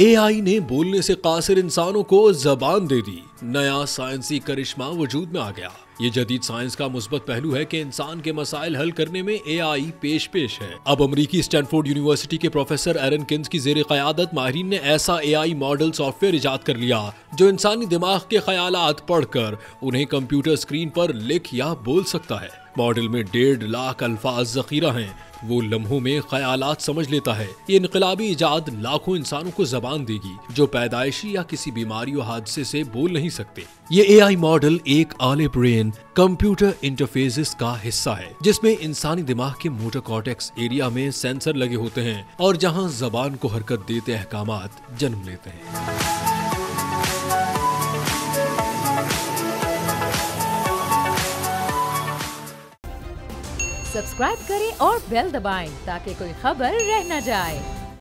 AI ने बोलने से कासिर इंसानों को जबान दे दी। नया साइंसी करिश्मा वजूद में आ गया। ये जदीद साइंस का मुस्बत पहलू है कि इंसान के मसाइल हल करने में एआई पेश है। अब अमरीकी स्टैनफोर्ड यूनिवर्सिटी के प्रोफेसर एरन किन्स की जेर क़यादत माहिरीन ने ऐसा एआई मॉडल सॉफ्टवेयर इजाद कर लिया जो इंसानी दिमाग के ख्यालात पढ़कर उन्हें कंप्यूटर स्क्रीन पर लिख या बोल सकता है। मॉडल में 1.5 लाख अल्फाज जखीरा हैं। वो लम्हों में ख्यालात समझ लेता है। ये इनकलाबी इजाद लाखों इंसानों को जबान देगी जो पैदाइशी या किसी बीमारी और हादसे से बोल नहीं सकते। ये एआई मॉडल एक आले ब्रेन कंप्यूटर इंटरफेसेस का हिस्सा है जिसमें इंसानी दिमाग के मोटर कॉर्टेक्स एरिया में सेंसर लगे होते हैं और जहां जबान को हरकत देते अहकामात जन्म लेते हैं। सब्सक्राइब करें और बेल दबाएं ताकि कोई खबर रह न जाए।